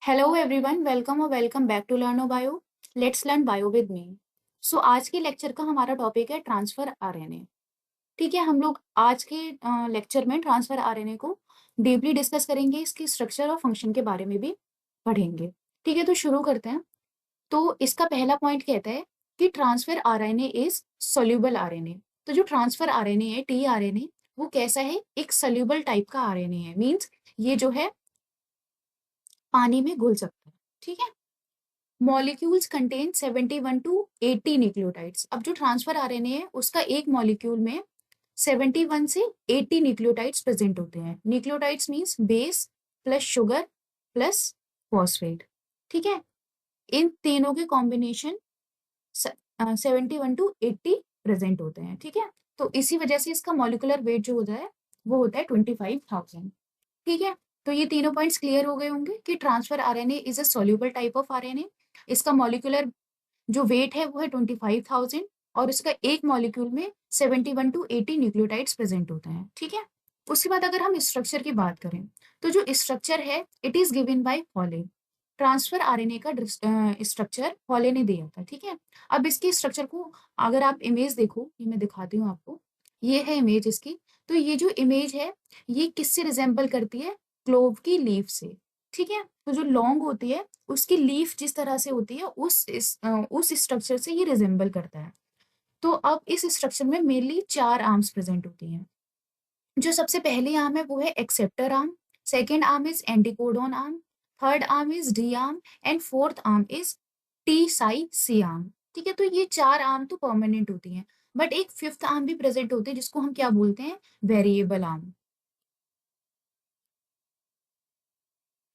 Hello everyone, welcome और welcome back to Learno Bio. Let's learn bio with me. So आज के lecture का हमारा टॉपिक है ट्रांसफर आरएनए। ठीक है, हम लोग आज के लेक्चर में ट्रांसफर आरएनए को डीपली डिस्कस करेंगे, इसकी स्ट्रक्चर और फंक्शन के बारे में भी पढ़ेंगे। ठीक है, तो शुरू करते हैं। तो इसका पहला पॉइंट कहता है कि transfer RNA is soluble RNA. तो जो ट्रांसफर आरएनए है, टी आरएनए, वो कैसा है? एक सोल्यूबल टाइप का आरएनए है। मीन्स ये जो है पानी में घुल सकता है। ठीक है, मॉलिक्यूल्स कंटेन 71 टू 80 न्यूक्लियोटाइड्स। अब जो ट्रांसफर आरएनए है उसका एक मॉलिक्यूल में 71 से 80 न्यूक्लियोटाइड्स प्रेजेंट होते हैं। Nucleotides means base plus sugar plus phosphate. ठीक है, इन तीनों के कॉम्बिनेशन 71 टू 80 प्रेजेंट होते हैं। ठीक है, तो इसी वजह से इसका मॉलिकुलर वेट जो होता है वो होता है 25,000। ठीक है, तो ये तीनों पॉइंट्स क्लियर हो गए होंगे कि transfer RNA is a soluble type of RNA. इसका मॉलिक्यूलर जो वेट है वो है 25,000 और इसका एक मॉलिक्यूल में 71 टू 80 न्यूक्लियोटाइड्स प्रेजेंट होते हैं। ठीक है, उसके बाद अगर हम स्ट्रक्चर की बात करें तो जो स्ट्रक्चर है it is given by Foley. Transfer RNA का स्ट्रक्चर फॉले ने दिया था। ठीक है, अब इसकी स्ट्रक्चर को अगर आप इमेज देखो, ये मैं दिखाती हूँ आपको, ये है इमेज इसकी। तो ये जो इमेज है ये किससे रिजेंबल करती है? क्लोव की लीफ से। ठीक है, तो जो लॉन्ग होती है उसकी लीफ जिस तरह से होती है उस स्ट्रक्चर से ये रिजेंबल करता है। तो अब इस स्ट्रक्चर में मेनली चार आर्म्स प्रेजेंट होती हैं। जो सबसे पहली आर्म है वो है acceptor arm, second arm is anticodon arm, third arm is D arm and fourth arm is T psi C arm. ठीक है, तो ये चार आर्म तो परमानेंट होती हैं, बट एक फिफ्थ आर्म भी प्रेजेंट होती है जिसको हम क्या बोलते हैं? Variable arm.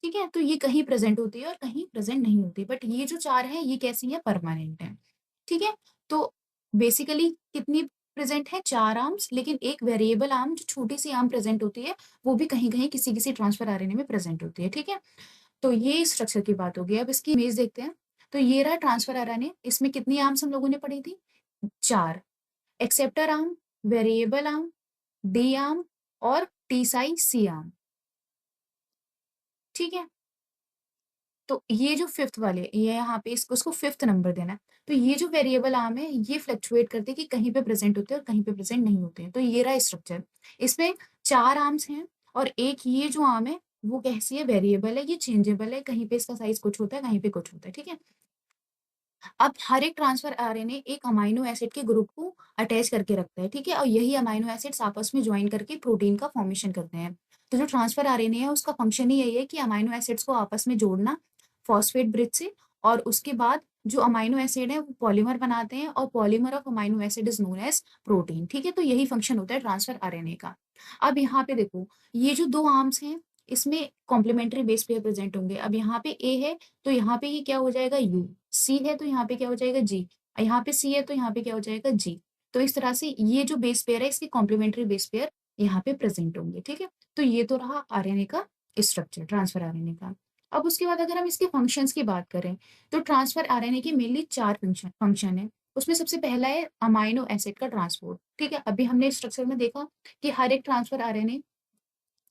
ठीक है, तो ये कहीं प्रेजेंट होती है और कहीं प्रेजेंट नहीं होती, बट ये जो चार है ये कैसी है? परमानेंट है। ठीक है, तो बेसिकली कितनी प्रेजेंट है? चार आर्म्स, लेकिन एक वेरिएबल आर्म जो छोटी सी आर्म प्रेजेंट होती है वो भी कहीं कहीं किसी किसी ट्रांसफर आरएनए में प्रेजेंट होती है। ठीक है, तो ये स्ट्रक्चर की बात होगी। अब इसकी इमेज देखते हैं। तो ये रहा ट्रांसफर आरएनए। इसमें कितनी आर्म्स हम लोगों ने पढ़ी थी? चार। Acceptor arm, variable arm, D arm और टी साई सी आर्म। ठीक है, तो ये जो फिफ्थ वाले, ये यहाँ पे इसको उसको फिफ्थ नंबर देना है। तो ये जो वेरिएबल आर्म है ये फ्लक्चुएट करते हैं कि कहीं पे प्रेजेंट होते हैं और कहीं पे प्रेजेंट नहीं होते हैं। तो ये रहा स्ट्रक्चर। इसमें चार आर्म्स हैं और एक ये जो आर्म है वो कैसी है? वेरिएबल है, ये चेंजेबल है, कहीं पे इसका साइज कुछ होता है, कहीं पे कुछ होता है। ठीक है, अब हर एक ट्रांसफर आरएनए एक अमाइनो एसिड के ग्रुप को अटैच करके रखता है। ठीक है, और यही अमाइनो एसिड्स आपस में ज्वाइन करके प्रोटीन का फॉर्मेशन करते हैं। तो जो ट्रांसफर आरएनए है उसका फंक्शन ही यही है कि अमाइनो एसिड्स को आपस में जोड़ना फॉस्फेट ब्रिज से, और उसके बाद जो अमाइनो एसिड है वो पॉलीमर बनाते हैं और polymer of amino acid is known as protein. ठीक है, तो यही फंक्शन होता है ट्रांसफर आरएनए का। अब यहाँ पे देखो, ये जो दो आर्म्स हैं इसमें कॉम्प्लीमेंट्री बेस पेयर प्रेजेंट होंगे। अब यहाँ पे ए है तो यहाँ पे ये क्या हो जाएगा? यू। सी है तो यहाँ पे क्या हो जाएगा? जी। यहाँ पे सी है तो यहाँ पे क्या हो जाएगा? जी। तो इस तरह से ये जो बेस पेयर है इसके कॉम्प्लीमेंट्री बेस पेयर यहाँ पे प्रेजेंट होंगे। ठीक है, तो ये तो रहा आरएनए का स्ट्रक्चर, ट्रांसफर आरएनए का। अब उसके बाद अगर हम इसके फंक्शंस की बात करें तो ट्रांसफर आरएनए के मेनली चार फंक्शन है। उसमें सबसे पहला है अमाइनो एसिड का ट्रांसपोर्ट। ठीक है, अभी हमने स्ट्रक्चर में देखा कि हर एक ट्रांसफर आरएनए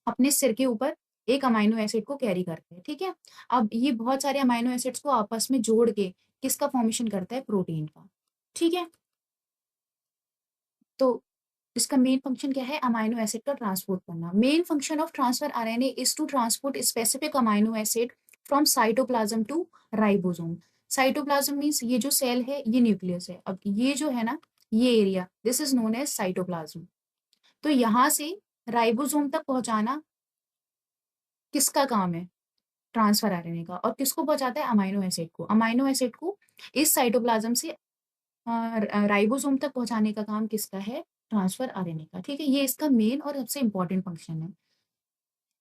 अपने सिर के ऊपर एक अमाइनो एसिड को कैरी करते हैं। ठीक है, अब ये बहुत सारे अमाइनो एसिड्स को आपस में जोड़ के किसका फॉर्मेशन करता है? प्रोटीन का। ठीक है, तो इसका मेन फंक्शन क्या है? अमाइनो एसिड का ट्रांसपोर्ट करना। Main function of transfer RNA is to transport specific amino acid from cytoplasm to ribosome. Cytoplasm means ये जो सेल है ये न्यूक्लियस है। अब ये जो है ना, ये area, this is known as cytoplasm. तो यहाँ से राइबोसोम तक पहुंचाना किसका काम है? ट्रांसफर आरएनए का। और किसको पहुंचाता है? अमाइनो एसिड को। अमाइनो एसिड को इस साइटोप्लाज्म से राइबोसोम तक पहुंचाने का काम किसका है? ट्रांसफर आरएनए का। ठीक है, ये इसका मेन और सबसे इंपॉर्टेंट फंक्शन है।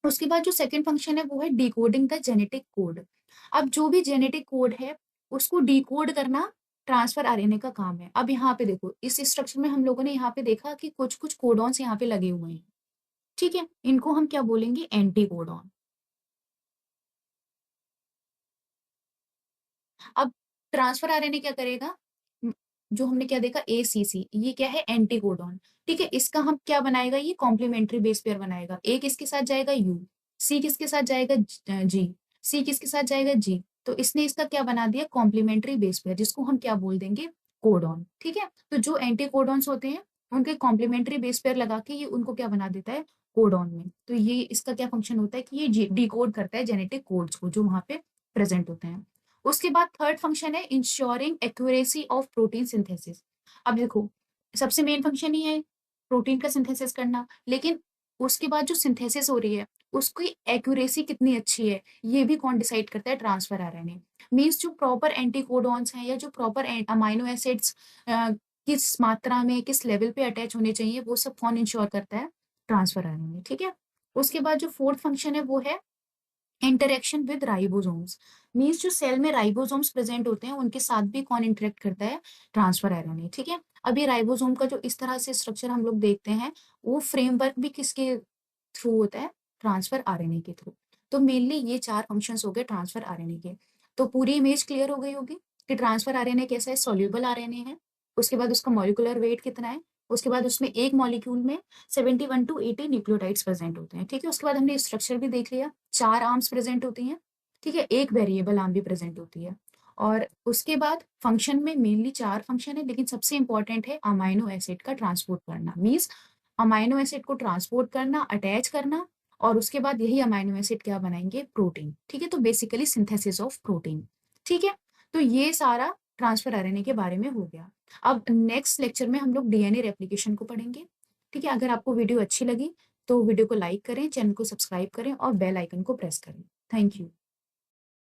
उसके बाद जो सेकंड फंक्शन है वो है डिकोडिंग द जेनेटिक कोड। अब जो भी जेनेटिक कोड है उसको डिकोड करना ट्रांसफर आरएनए का काम है। अब यहाँ पे देखो, इस स्ट्रक्चर में हम लोगों ने यहाँ पे देखा कि कुछ कुछ कोडॉन्स यहाँ पे लगे हुए हैं। ठीक है, इनको हम क्या बोलेंगे? Anti codon. अब ट्रांसफर आरएनए क्या करेगा? जो हमने क्या देखा, ACC, ये क्या है? एंटीकोडॉन। ठीक है, इसका हम क्या बनाएगा? ये कॉम्प्लीमेंट्री बेस पेयर बनाएगा। एक इसके साथ जाएगा यू, सी किसके साथ जाएगा? जी। सी किसके साथ जाएगा, जी। तो इसने इसका क्या बना दिया, कॉम्प्लीमेंट्री बेस पेयर, जिसको हम क्या बोल देंगे, कोडॉन। ठीक है, तो जो एंटी कोडॉन्स होते हैं उनके कॉम्प्लीमेंट्री बेस पेयर लगा के ये उनको क्या बना देता है, कोडॉन में। तो ये इसका क्या फंक्शन होता है कि ये डिकोड करता है जेनेटिक कोड्स को जो वहां पे प्रेजेंट होते हैं। उसके बाद थर्ड फंक्शन है ensuring accuracy of protein synthesis. अब देखो, सबसे मेन फंक्शन ही है प्रोटीन का सिंथेसिस करना, लेकिन उसके बाद जो सिंथेसिस हो रही है उसकी एक्यूरेसी कितनी अच्छी है ये भी कौन डिसाइड करता है, ट्रांसफर आरएनए। मीन्स जो प्रॉपर एंटीकोडॉन्स हैं या जो प्रॉपर अमाइनो एसिड्स किस मात्रा में किस लेवल पे अटैच होने चाहिए वो सब कौन इंश्योर करता है, ट्रांसफर आरएनए। ठीक है, उसके बाद जो फोर्थ फंक्शन है वो है इंटरेक्शन विद राइबोसोम्स। मीन्स जो सेल में राइबोसोम्स प्रेजेंट होते हैं उनके साथ भी कौन इंटरेक्ट करता है, ट्रांसफर आरएनए। ठीक है, अब ये राइबोसोम का जो इस तरह से स्ट्रक्चर हम लोग देखते हैं वो फ्रेमवर्क भी किसके थ्रू होता है, ट्रांसफर आरएनए के थ्रू। तो मेनली ये चार फंक्शंस हो गए ट्रांसफर आरएनए के। तो पूरी इमेज क्लियर हो गई होगी कि ट्रांसफर आरएनए कैसा है, सॉल्युबल आरएनए है, उसके बाद उसका मॉलिक्यूलर वेट कितना है, उसके बाद उसमें एक मॉलिक्यूल में 71 to 80 न्यूक्लियोटाइड्स प्रेजेंट होते हैं। ठीक है, उसके बाद हमने स्ट्रक्चर भी देख लिया, चार आर्म्स प्रेजेंट होती हैं। ठीक है, एक वेरिएबल आर्म भी प्रेजेंट होती है। और उसके बाद फंक्शन में मेनली चार फंक्शन है, लेकिन सबसे इंपॉर्टेंट है अमाइनो एसिड का ट्रांसपोर्ट करना। मीन्स अमाइनो एसिड को ट्रांसपोर्ट करना, अटैच करना, और उसके बाद यही अमाइनो एसिड क्या बनाएंगे, प्रोटीन। ठीक है, तो बेसिकली सिंथेसिस ऑफ प्रोटीन। ठीक है, तो ये सारा ट्रांसफर आरएनए के बारे में हो गया। अब नेक्स्ट लेक्चर में हम लोग डीएनए रेप्लिकेशन को पढ़ेंगे। ठीक है, अगर आपको वीडियो अच्छी लगी तो वीडियो को लाइक करें, चैनल को सब्सक्राइब करें और बेल आइकन को प्रेस करें। Thank you.